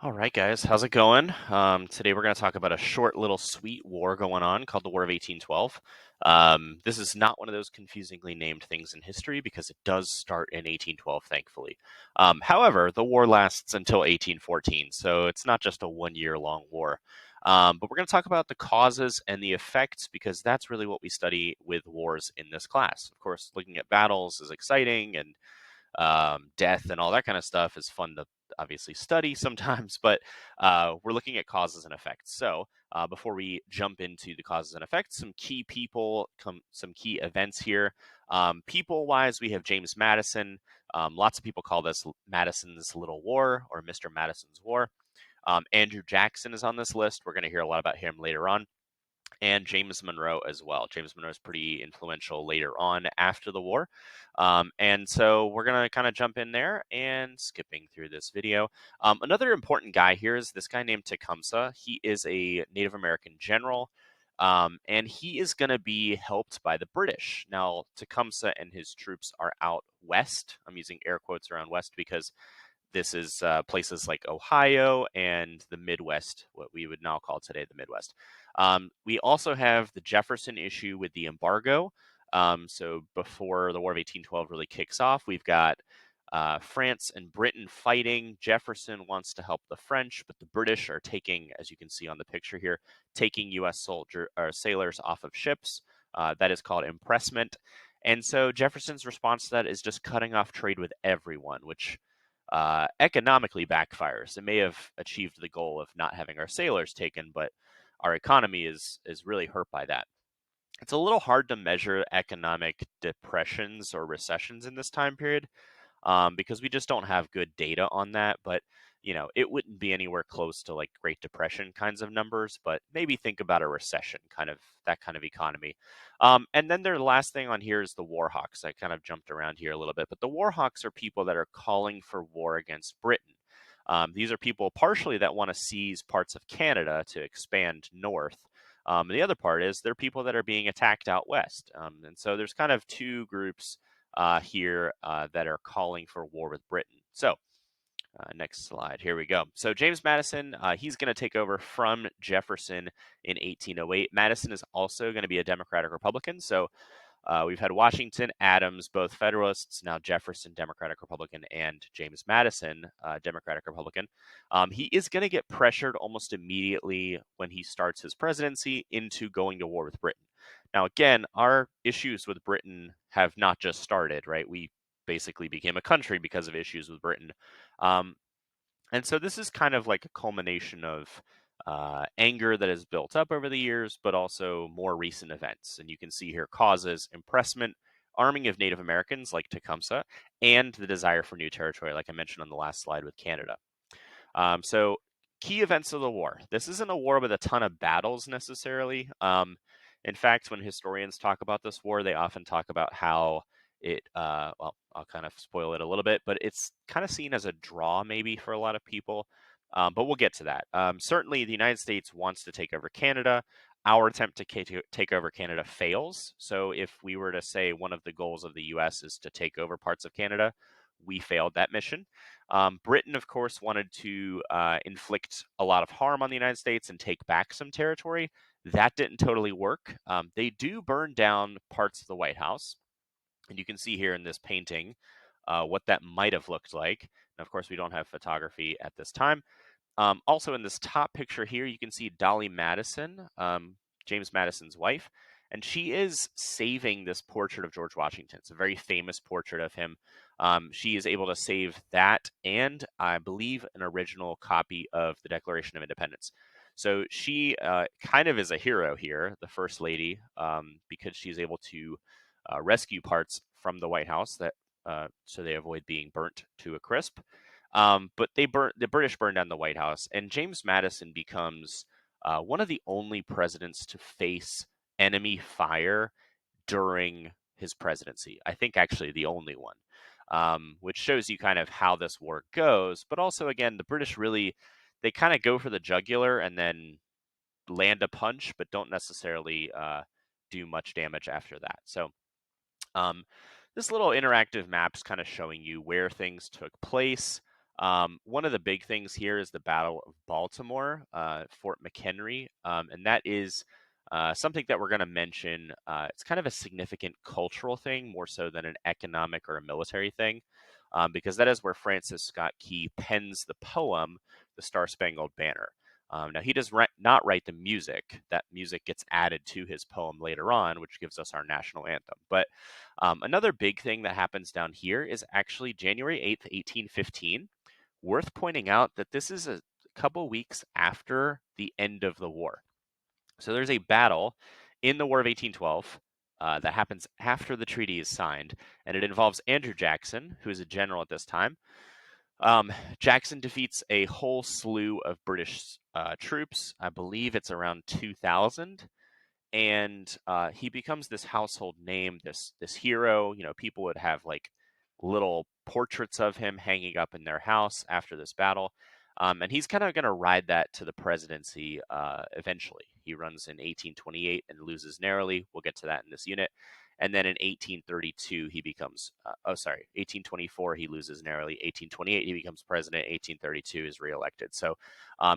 All right, guys, how's it going? Today we're going to talk about a short little sweet war going on called the War of 1812. This is not one of those confusingly named things in history because it does start in 1812, thankfully. However, the war lasts until 1814, so it's not just a 1 year long war. But we're going to talk about the causes and the effects because that's really what we study with wars in this class. Of course, looking at battles is exciting and death and all that kind of stuff is fun to obviously study sometimes, but we're looking at causes and effects. So before we jump into the causes and effects, some key people, some key events here. People-wise, we have James Madison. Lots of people call this Madison's Little War or Mr. Madison's War. Andrew Jackson is on this list. We're going to hear a lot about him later on, and James Monroe as well. James Monroe is pretty influential later on after the war. And so we're going to kind of jump in there and skipping through this video. Another important guy here is this guy named Tecumseh. He is a Native American general. And he is going to be helped by the British. Now, Tecumseh and his troops are out west. I'm using air quotes around west because this is places like Ohio and the Midwest, what we would now call today the Midwest. We also have the Jefferson issue with the embargo. So before the War of 1812 really kicks off, we've got France and Britain fighting. Jefferson wants to help the French, but the British are taking, as you can see on the picture here, taking U.S. sailors off of ships. That is called impressment. And so Jefferson's response to that is just cutting off trade with everyone, which economically backfires. It may have achieved the goal of not having our sailors taken, but our economy is really hurt by that. It's a little hard to measure economic depressions or recessions in this time period because we just don't have good data on that. But it wouldn't be anywhere close to like Great Depression kinds of numbers. But maybe think about a recession, kind of that kind of economy. And then the last thing on here is the War Hawks. I kind of jumped around here a little bit, but the War Hawks are people that are calling for war against Britain. These are people partially that want to seize parts of Canada to expand north. And the other part is they're people that are being attacked out west. And so there's kind of two groups here that are calling for war with Britain. So, next slide. Here we go. So, James Madison, he's going to take over from Jefferson in 1808. Madison is also going to be a Democratic Republican. So, we've had Washington, Adams, both Federalists, now Jefferson, Democratic Republican, and James Madison, Democratic Republican. He is going to get pressured almost immediately when he starts his presidency into going to war with Britain. Now, again, our issues with Britain have not just started, right? We basically became a country because of issues with Britain. Um, and so this is kind of like a culmination of anger that has built up over the years, but also more recent events. And you can see here causes impressment, arming of Native Americans like Tecumseh, and the desire for new territory, like I mentioned on the last slide with Canada. So, key events of the war. This isn't a war with a ton of battles necessarily. In fact, when historians talk about this war, they often talk about how well, I'll kind of spoil it a little bit, but it's kind of seen as a draw maybe for a lot of people. But we'll get to that. Certainly, the United States wants to take over Canada. Our attempt to take over Canada fails. So, if we were to say one of the goals of the US is to take over parts of Canada, we failed that mission. Britain, of course, wanted to inflict a lot of harm on the United States and take back some territory. That didn't totally work. They do burn down parts of the White House. And you can see here in this painting what that might have looked like. And of course, we don't have photography at this time. Also, in this top picture here, you can see Dolly Madison, James Madison's wife, and she is saving this portrait of George Washington. It's a very famous portrait of him. She is able to save that and, I believe, an original copy of the Declaration of Independence. So she kind of is a hero here, the First Lady, because she's able to rescue parts from the White House that so they avoid being burnt to a crisp. But the British burned down the White House, and James Madison becomes one of the only presidents to face enemy fire during his presidency. I think actually the only one, which shows you kind of how this war goes. But also, again, the British really they kind of go for the jugular and then land a punch, but don't necessarily do much damage after that. So um, this little interactive map's kind of showing you where things took place. One of the big things here is the Battle of Baltimore, Fort McHenry, and that is something that we're going to mention. It's kind of a significant cultural thing, more so than an economic or a military thing, because that is where Francis Scott Key pens the poem, The Star Spangled Banner. Now, he does not write the music. That music gets added to his poem later on, which gives us our national anthem. But another big thing that happens down here is actually January 8th, 1815. Worth pointing out that this is a couple weeks after the end of the war. So there's a battle in the War of 1812 that happens after the treaty is signed, and it involves Andrew Jackson, who is a general at this time. Jackson defeats a whole slew of British troops. I believe it's around 2,000, and he becomes this household name, this hero. You know, people would have like little portraits of him hanging up in their house after this battle. And he's kind of going to ride that to the presidency eventually. He runs in 1828 and loses narrowly. We'll get to that in this unit. And then in 1832, he becomes, 1824, he loses narrowly. 1828, he becomes president. 1832 is reelected. So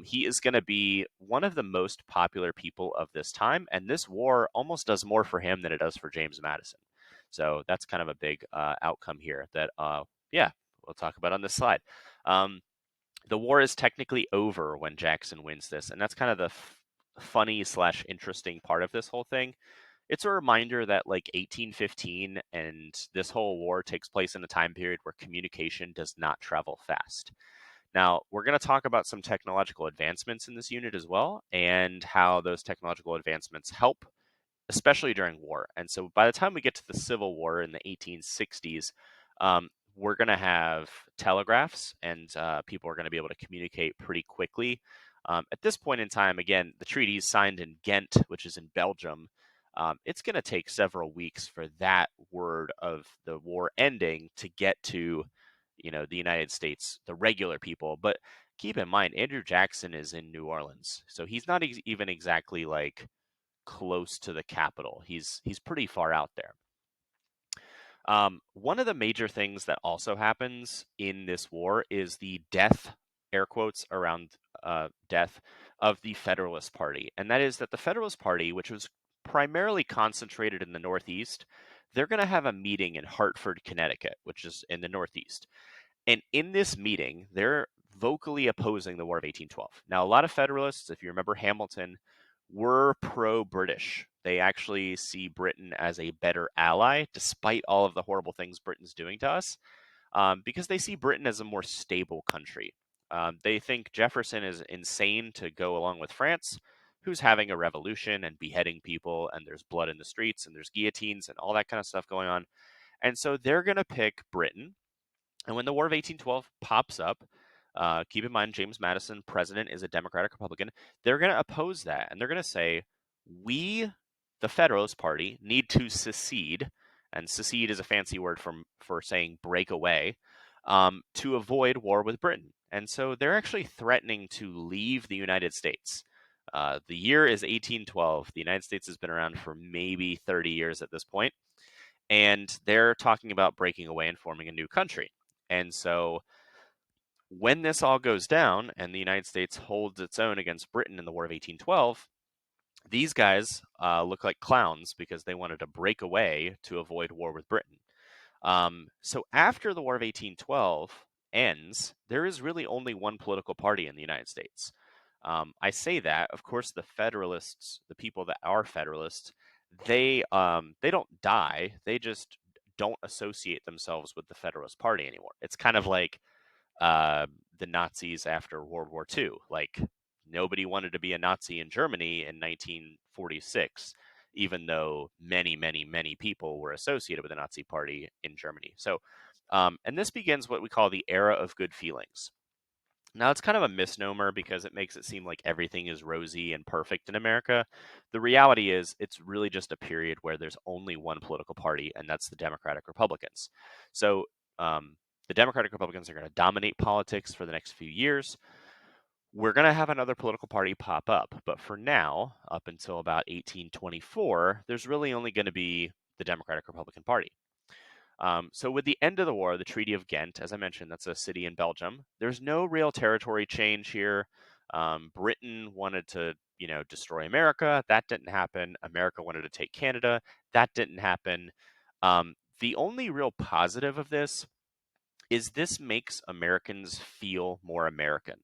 he is going to be one of the most popular people of this time. And this war almost does more for him than it does for James Madison. So that's kind of a big outcome here that, we'll talk about on this slide. The war is technically over when Jackson wins this, and that's kind of the funny slash interesting part of this whole thing. It's a reminder that like 1815 and this whole war takes place in a time period where communication does not travel fast. Now, we're going to talk about some technological advancements in this unit as well, and how those technological advancements help, especially during war. And so by the time we get to the Civil War in the 1860s, we're going to have telegraphs, and people are going to be able to communicate pretty quickly. At this point in time, again, the treaty is signed in Ghent, which is in Belgium. It's going to take several weeks for that word of the war ending to get to, the United States, the regular people. But keep in mind, Andrew Jackson is in New Orleans, so he's not even exactly like close to the capital. He's pretty far out there. One of the major things that also happens in this war is the death, air quotes around death, of the Federalist Party. And that is that the Federalist Party, which was primarily concentrated in the Northeast, they're going to have a meeting in Hartford, Connecticut, which is in the Northeast. And in this meeting, they're vocally opposing the War of 1812. Now, a lot of Federalists, if you remember Hamilton, were pro-British. They actually see Britain as a better ally, despite all of the horrible things Britain's doing to us, because they see Britain as a more stable country. They think Jefferson is insane to go along with France, who's having a revolution and beheading people, and there's blood in the streets, and there's guillotines, and all that kind of stuff going on. And so they're going to pick Britain. And when the War of 1812 pops up, keep in mind James Madison, president, is a Democratic Republican. They're going to oppose that, and they're going to say, we, the Federalist Party, need to secede, and secede is a fancy word for saying break away, to avoid war with Britain. And so they're actually threatening to leave the United States. The year is 1812. The United States has been around for maybe 30 years at this point, and they're talking about breaking away and forming a new country. And so when this all goes down and the United States holds its own against Britain in the War of 1812, these guys look like clowns because they wanted to break away to avoid war with Britain. So after the War of 1812 ends, there is really only one political party in the United States. I say that, of course, the Federalists, the people that are Federalists, they don't die. They just don't associate themselves with the Federalist Party anymore. It's kind of like the Nazis after World War II. Like, nobody wanted to be a Nazi in Germany in 1946, even though many, many, many people were associated with the Nazi Party in Germany. So, and this begins what we call the era of good feelings. Now, it's kind of a misnomer because it makes it seem like everything is rosy and perfect in America. The reality is, it's really just a period where there's only one political party, and that's the Democratic Republicans. So, the Democratic Republicans are going to dominate politics for the next few years. We're going to have another political party pop up, but for now, up until about 1824, there's really only going to be the Democratic Republican Party. So with the end of the war, the Treaty of Ghent, as I mentioned, that's a city in Belgium. There's no real territory change here. Britain wanted to, destroy America. That didn't happen. America wanted to take Canada. That didn't happen. The only real positive of this makes Americans feel more American.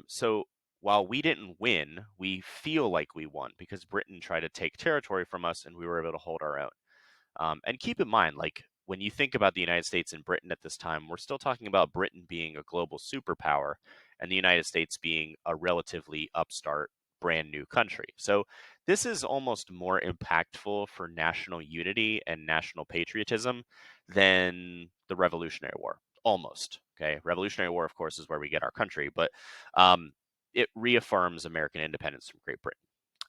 So while we didn't win, we feel like we won because Britain tried to take territory from us and we were able to hold our own. And keep in mind, like when you think about the United States and Britain at this time, we're still talking about Britain being a global superpower and the United States being a relatively upstart, brand new country. So this is almost more impactful for national unity and national patriotism than the Revolutionary War. Almost. Okay. Revolutionary War, of course, is where we get our country, but um, it reaffirms American independence from Great Britain.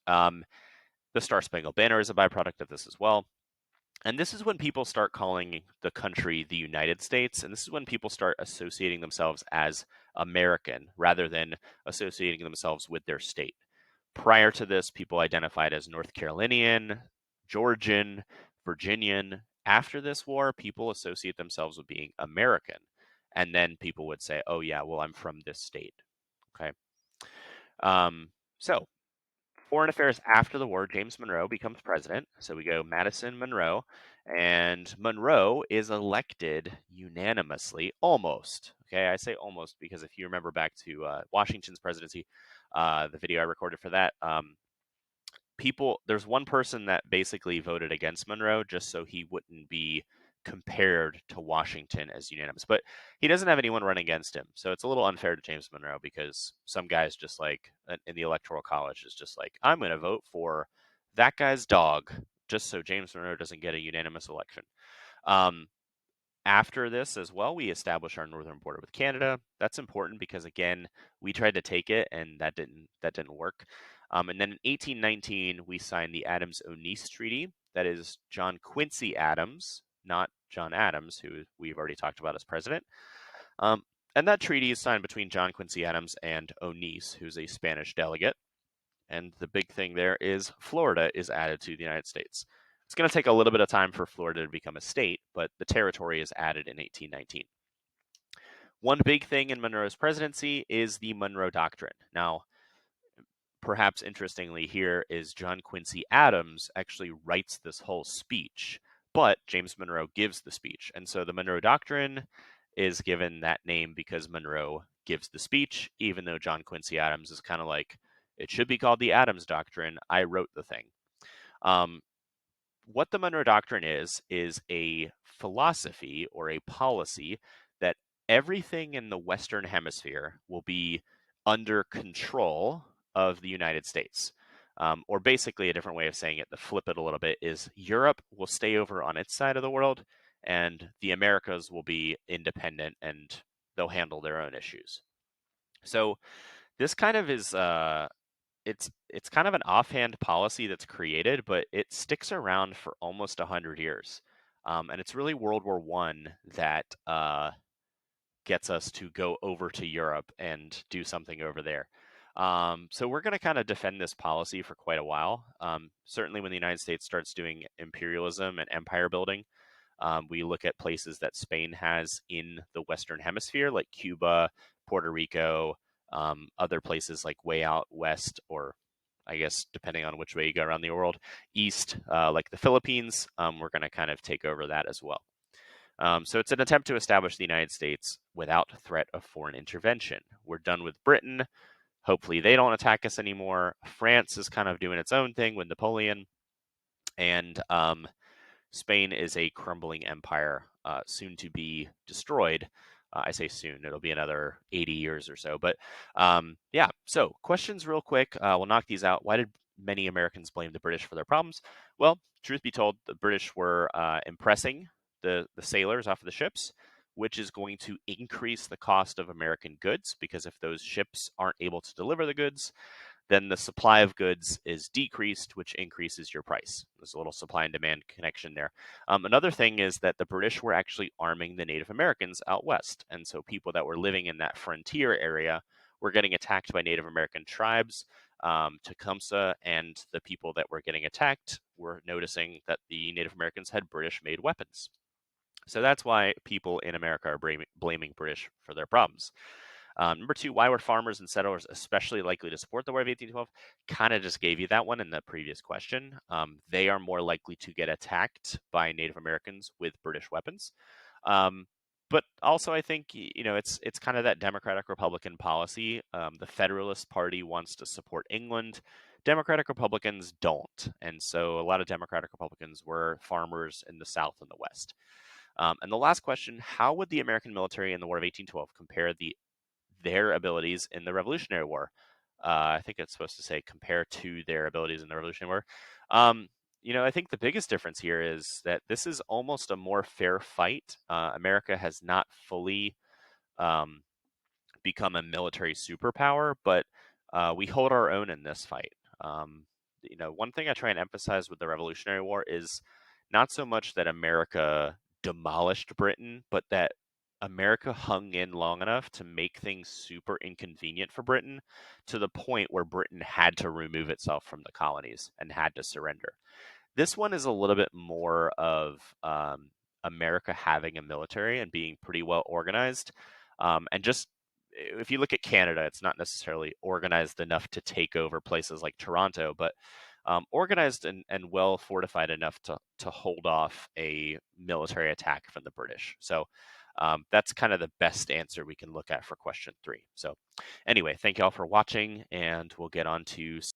Um, the Star Spangled Banner is a byproduct of this as well. And this is when people start calling the country the United States. And this is when people start associating themselves as American rather than associating themselves with their state. Prior to this, people identified as North Carolinian, Georgian, Virginian. After this war, people associate themselves with being American. And then people would say, oh, yeah, well, I'm from this state. Okay. Um, so Foreign affairs after the war, James Monroe becomes president. So we go Madison, Monroe, and Monroe is elected unanimously, almost. Okay, I say almost because if you remember back to Washington's presidency, the video I recorded for that, there's one person that basically voted against Monroe just so he wouldn't be compared to Washington as unanimous. But he doesn't have anyone run against him. So it's a little unfair to James Monroe because some guys just like in the electoral college is just like, I'm going to vote for that guy's dog just so James Monroe doesn't get a unanimous election. Um, After this as well, we establish our northern border with Canada. That's important because again, we tried to take it and that didn't work. And then in 1819, we signed the Adams-Onis Treaty. That is John Quincy Adams, not John Adams, who we've already talked about as president. And that treaty is signed between John Quincy Adams and Onis, who's a Spanish delegate. And the big thing there is Florida is added to the United States. It's going to take a little bit of time for Florida to become a state, but the territory is added in 1819. One big thing in Monroe's presidency is the Monroe Doctrine. Now, perhaps interestingly here is John Quincy Adams actually writes this whole speech, but James Monroe gives the speech. And so the Monroe Doctrine is given that name because Monroe gives the speech, even though John Quincy Adams is kind of like, it should be called the Adams Doctrine. I wrote the thing. Um, what the Monroe Doctrine is a philosophy or a policy that everything in the Western Hemisphere will be under control of the United States. Or basically, a different way of saying it, to flip it a little bit, is Europe will stay over on its side of the world, and the Americas will be independent and they'll handle their own issues. So this kind of is it's kind of an offhand policy that's created, but it sticks around for almost 100 years, and it's really World War One that gets us to go over to Europe and do something over there. So we're going to kind of defend this policy for quite a while. Certainly, when the United States starts doing imperialism and empire building, we look at places that Spain has in the Western Hemisphere, like Cuba, Puerto Rico, other places like way out west, or I guess depending on which way you go around the world, east, like the Philippines. We're going to kind of take over that as well. So it's an attempt to establish the United States without threat of foreign intervention. We're done with Britain. Hopefully they don't attack us anymore. France is kind of doing its own thing with Napoleon. And Spain is a crumbling empire, soon to be destroyed. I say soon, it'll be another 80 years or so. But yeah, so questions real quick. We'll knock these out. Why did many Americans blame the British for their problems? Well, truth be told, the British were impressing the sailors off of the ships, which is going to increase the cost of American goods because if those ships aren't able to deliver the goods, then the supply of goods is decreased, which increases your price. There's a little supply and demand connection there. Another thing is that the British were actually arming the Native Americans out west. And so people that were living in that frontier area were getting attacked by Native American tribes. Tecumseh and the people that were getting attacked were noticing that the Native Americans had British made weapons. So that's why people in America are blaming British for their problems. Number two, why were farmers and settlers especially likely to support the War of 1812? Kind of just gave you that one in the previous question. They are more likely to get attacked by Native Americans with British weapons. Um, but also, I think it's kind of that Democratic Republican policy. The Federalist Party wants to support England. Democratic Republicans don't, and so a lot of Democratic Republicans were farmers in the South and the West. And the last question: how would the American military in the War of 1812 compare their abilities in the Revolutionary War? I think it's supposed to say compare to their abilities in the Revolutionary War. Um, I think the biggest difference here is that this is almost a more fair fight. America has not fully um, become a military superpower, but we hold our own in this fight. One thing I try and emphasize with the Revolutionary War is not so much that America demolished Britain, but that America hung in long enough to make things super inconvenient for Britain to the point where Britain had to remove itself from the colonies and had to surrender. This one is a little bit more of America having a military and being pretty well organized. And just if you look at Canada, it's not necessarily organized enough to take over places like Toronto, but organized and well fortified enough to hold off a military attack from the British. So that's kind of the best answer we can look at for question 3. So anyway, thank you all for watching, and we'll get on to